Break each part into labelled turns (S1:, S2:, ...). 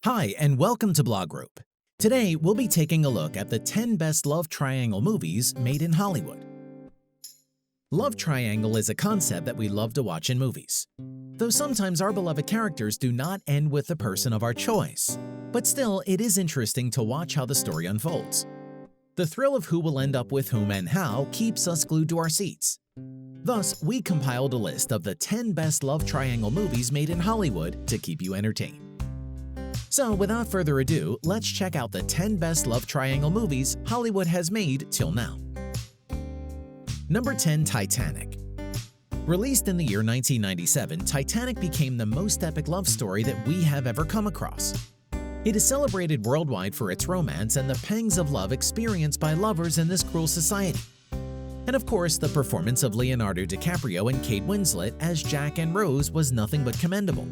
S1: Hi, and welcome to Blogrope. Today, we'll be taking a look at the 10 best love triangle movies made in Hollywood. Love triangle is a concept that we love to watch in movies. Though sometimes our beloved characters do not end with the person of our choice. But still, it is interesting to watch how the story unfolds. The thrill of who will end up with whom and how keeps us glued to our seats. Thus, we compiled a list of the 10 best love triangle movies made in Hollywood to keep you entertained. So without further ado, let's check out the 10 best love triangle movies Hollywood has made till now. Number 10. Titanic. Released in the year 1997, Titanic became the most epic love story that we have ever come across. It is celebrated worldwide for its romance and the pangs of love experienced by lovers in this cruel society. And of course, the performance of Leonardo DiCaprio and Kate Winslet as Jack and Rose was nothing but commendable.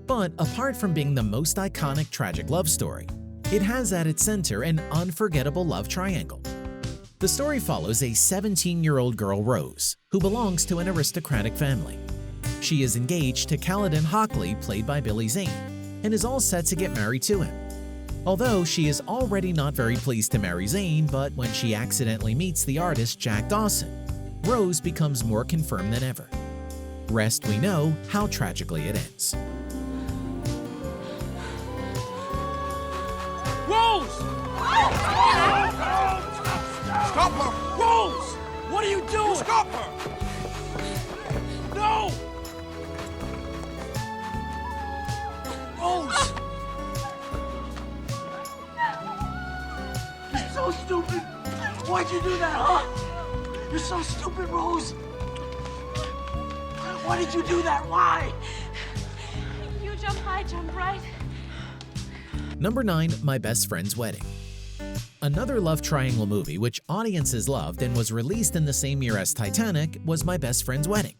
S1: But apart from being the most iconic tragic love story, it has at its center an unforgettable love triangle. The story follows a 17-year-old girl, Rose, who belongs to an aristocratic family. She is engaged to Caledon Hockley, played by Billy Zane, and is all set to get married to him. Although she is already not very pleased to marry Zane, but when she accidentally meets the artist Jack Dawson, Rose becomes more confirmed than ever. Rest we know how tragically it ends.
S2: Rose! Stop her! Rose! What are you doing? Stop her! No! Rose! You're so stupid! Why'd you do that, huh? You're so stupid, Rose! Why did you do that? Why?
S3: You jump high, jump right.
S1: Number 9. My Best Friend's Wedding. Another love triangle movie which audiences loved and was released in the same year as Titanic was My Best Friend's Wedding.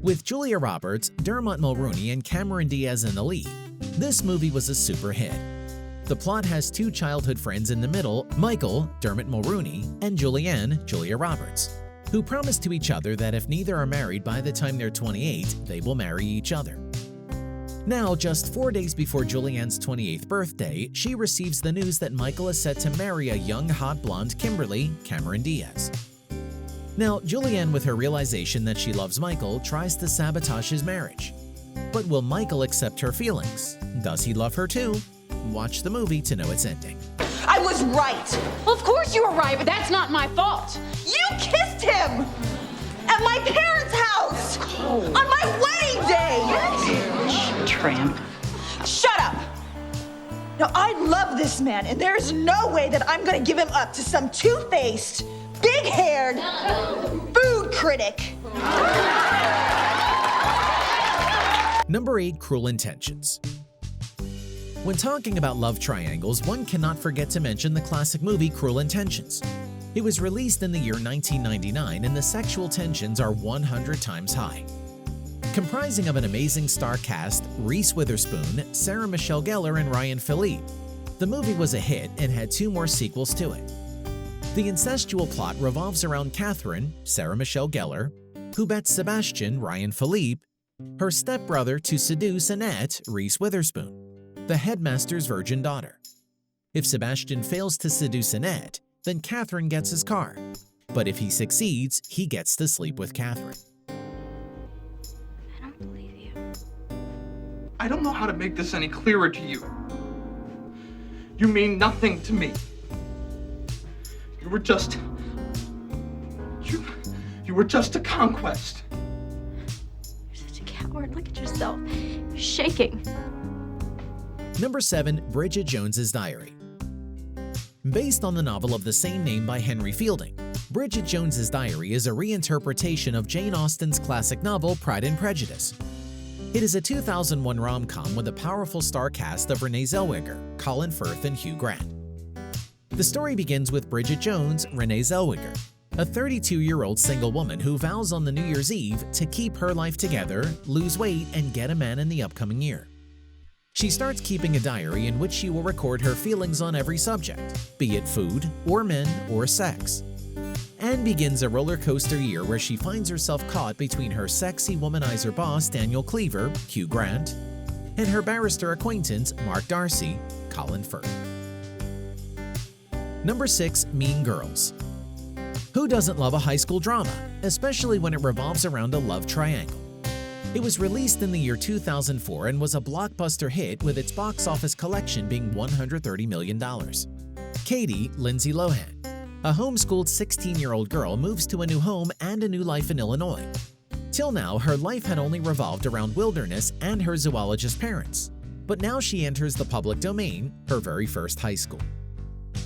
S1: With Julia Roberts, Dermot Mulroney, and Cameron Diaz in the lead, this movie was a super hit. The plot has two childhood friends in the middle, Michael, Dermot Mulroney, and Julianne, Julia Roberts, who promise to each other that if neither are married by the time they're 28, they will marry each other. Now, just 4 days before Julianne's 28th birthday, she receives the news that Michael is set to marry a young hot blonde Kimberly, Cameron Diaz. Now, Julianne, with her realization that she loves Michael, tries to sabotage his marriage. But will Michael accept her feelings? Does he love her too? Watch the movie to know its ending.
S4: I was right!
S3: Well, of course you were right, but that's not my fault.
S4: You kissed him! At my parents' house! On my wedding day!
S5: Tramp.
S4: Shut up! Now, I love this man, and there's no way that I'm gonna give him up to some two-faced, big-haired food critic.
S1: Number 8. Cruel Intentions. When talking about love triangles, one cannot forget to mention the classic movie Cruel Intentions. It was released in the year 1999, and the sexual tensions are 100 times high. Comprising of an amazing star cast, Reese Witherspoon, Sarah Michelle Gellar, and Ryan Phillippe, the movie was a hit and had 2 more sequels to it. The incestual plot revolves around Catherine, Sarah Michelle Gellar, who bets Sebastian, Ryan Phillippe, her stepbrother to seduce Annette, Reese Witherspoon, the headmaster's virgin daughter. If Sebastian fails to seduce Annette, then Catherine gets his car. But if he succeeds, he gets to sleep with Catherine.
S3: I don't believe you.
S2: I don't know how to make this any clearer to you. You mean nothing to me. You were just... You were just a conquest.
S3: You're such a coward. Look at yourself. You're shaking.
S1: Number 7. Bridget Jones's Diary. Based on the novel of the same name by Henry Fielding, Bridget Jones's Diary is a reinterpretation of Jane Austen's classic novel Pride and Prejudice. It is a 2001 rom-com with a powerful star cast of Renee Zellweger, Colin Firth, and Hugh Grant. The story begins with Bridget Jones, Renee Zellweger, a 32-year-old single woman who vows on the New Year's Eve to keep her life together, lose weight, and get a man in the upcoming year. She starts keeping a diary in which she will record her feelings on every subject, be it food, or men, or sex. and begins a roller coaster year where she finds herself caught between her sexy womanizer boss Daniel Cleaver, Hugh Grant, and her barrister acquaintance Mark Darcy, Colin Firth. Number 6. Mean Girls. Who doesn't love a high school drama, especially when it revolves around a love triangle? It was released in the year 2004 and was a blockbuster hit with its box office collection being $130 million. Katie, Lindsay Lohan, a homeschooled 16-year-old girl, moves to a new home and a new life in Illinois. Till now, her life had only revolved around wilderness and her zoologist parents. But now she enters the public domain, her very first high school.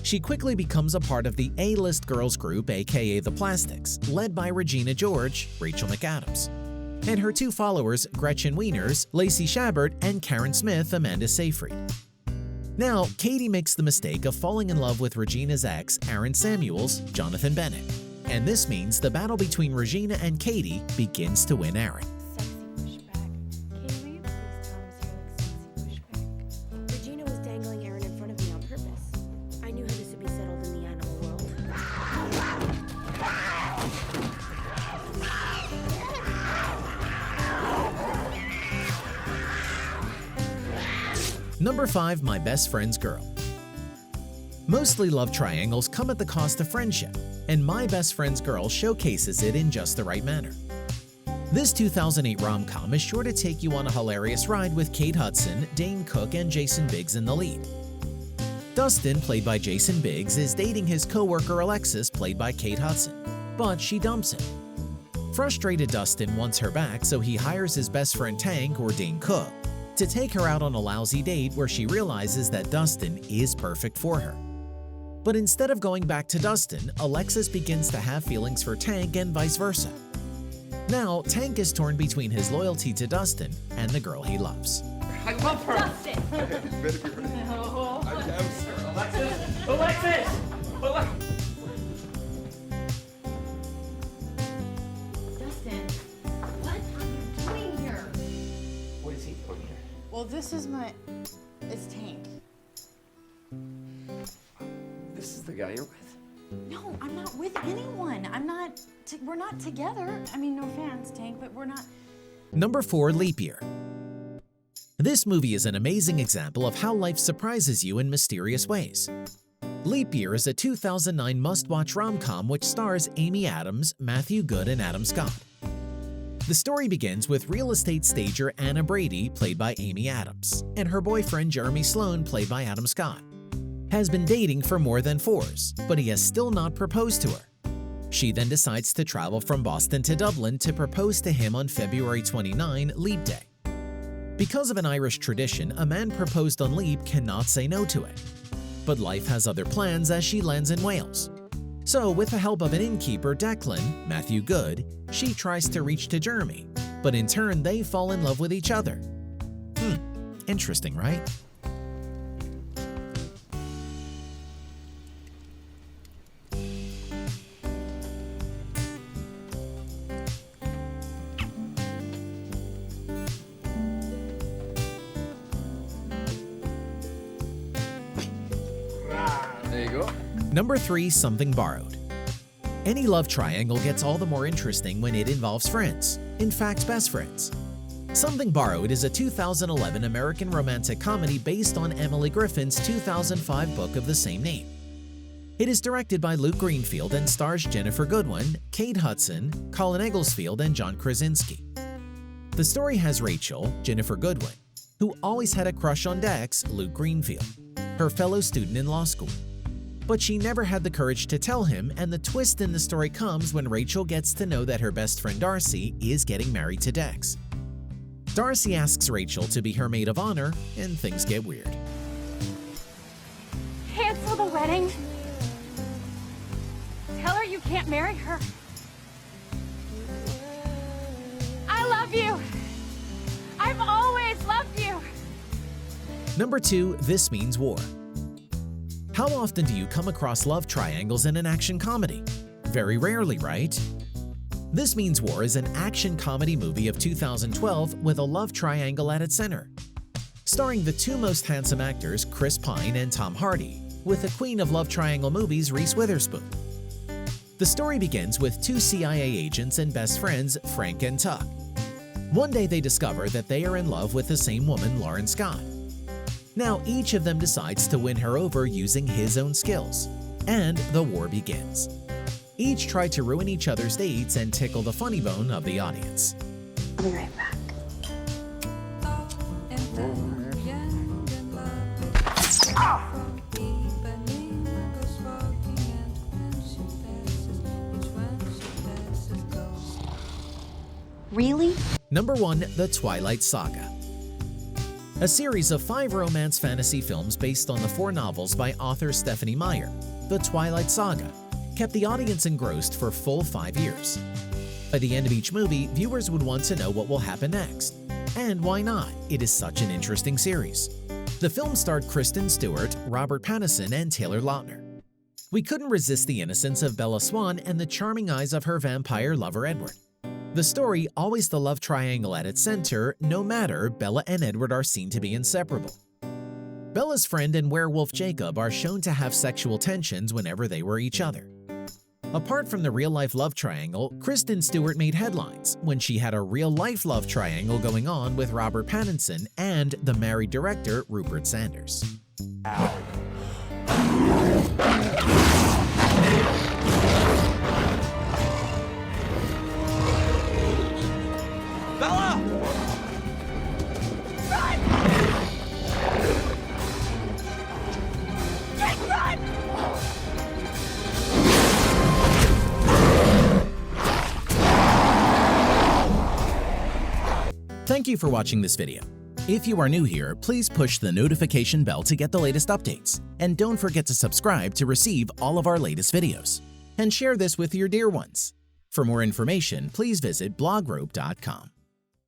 S1: She quickly becomes a part of the A-list girls group, aka the Plastics, led by Regina George, Rachel McAdams, and her two followers, Gretchen Wieners, Lacey Chabert, and Karen Smith, Amanda Seyfried. Now, Katie makes the mistake of falling in love with Regina's ex, Aaron Samuels, Jonathan Bennett, and this means the battle between Regina and Katie begins to win Aaron.
S3: Sexy pushback. Katie, will you please promise you're like sexy pushback?
S5: Regina was dangling Aaron in front of me on purpose. I knew how this would be settled in the animal world.
S1: Number 5. My Best Friend's Girl. Mostly love triangles come at the cost of friendship, and My Best Friend's Girl showcases it in just the right manner. This 2008 rom-com is sure to take you on a hilarious ride with Kate Hudson, Dane Cook, and Jason Biggs in the lead. Dustin, played by Jason Biggs, is dating his co-worker Alexis, played by Kate Hudson, but she dumps him. Frustrated, Dustin wants her back, so he hires his best friend Tank, or Dane Cook, to take her out on a lousy date where she realizes that Dustin is perfect for her. But instead of going back to Dustin, Alexis begins to have feelings for Tank and vice versa. Now, Tank is torn between his loyalty to Dustin and the girl he loves.
S2: I love her.
S3: Dustin!
S2: Alexis!
S3: Dustin, what are you doing here?
S2: What is he doing here?
S6: Well, this is it's Tank.
S2: This is the guy you're with?
S6: No, I'm not with anyone. We're not together. I mean, no offense, Tank, but we're not.
S1: Number 4. Leap Year. This movie is an amazing example of how life surprises you in mysterious ways. Leap Year is a 2009 must-watch rom-com which stars Amy Adams, Matthew Good, and Adam Scott. The story begins with real estate stager Anna Brady, played by Amy Adams, and her boyfriend Jeremy Sloan, played by Adam Scott. Has been dating for more than 4 years, but he has still not proposed to her. She then decides to travel from Boston to Dublin to propose to him on February 29, Leap Day. Because of an Irish tradition, a man proposed on Leap cannot say no to it. But life has other plans as she lands in Wales. So, with the help of an innkeeper, Declan, Matthew Good, she tries to reach to Jeremy, but in turn they fall in love with each other. Interesting, right?
S2: There you go.
S1: Number 3. Something Borrowed. Any love triangle gets all the more interesting when it involves friends, in fact best friends. Something Borrowed is a 2011 American romantic comedy based on Emily Griffin's 2005 book of the same name. It is directed by Luke Greenfield and stars Jennifer Goodwin, Kate Hudson, Colin Egglesfield, and John Krasinski. The story has Rachel, Jennifer Goodwin, who always had a crush on Dex, Luke Greenfield, her fellow student in law school. But she never had the courage to tell him, and the twist in the story comes when Rachel gets to know that her best friend Darcy is getting married to Dex. Darcy asks Rachel to be her maid of honor, and things get weird.
S3: Cancel the wedding. Tell her you can't marry her. I love you. I've always loved you.
S1: Number 2. This Means War. How often do you come across love triangles in an action comedy? Very rarely, right? This Means War is an action comedy movie of 2012 with a love triangle at its center. Starring the 2 most handsome actors, Chris Pine and Tom Hardy, with the queen of love triangle movies, Reese Witherspoon. The story begins with 2 CIA agents and best friends, Frank and Tuck. One day they discover that they are in love with the same woman, Lauren Scott. Now each of them decides to win her over using his own skills, and the war begins. Each try to ruin each other's dates and tickle the funny bone of the audience.
S5: I'll be right back.
S6: Really?
S1: Number 1. The Twilight Saga. A series of 5 romance fantasy films based on the 4 novels by author Stephanie Meyer, The Twilight Saga, kept the audience engrossed for full 5 years. By the end of each movie, viewers would want to know what will happen next. And why not? It is such an interesting series. The film starred Kristen Stewart, Robert Pattinson, and Taylor Lautner. We couldn't resist the innocence of Bella Swan and the charming eyes of her vampire lover Edward. The story, always the love triangle at its center, no matter, Bella and Edward are seen to be inseparable. Bella's friend and werewolf Jacob are shown to have sexual tensions whenever they were each other. Apart from the real-life love triangle, Kristen Stewart made headlines when she had a real-life love triangle going on with Robert Pattinson and the married director Rupert Sanders.
S2: Bella!
S4: Run! Jake, run!
S1: Thank you for watching this video. If you are new here, please push the notification bell to get the latest updates. And don't forget to subscribe to receive all of our latest videos. And share this with your dear ones. For more information, please visit blogrope.com.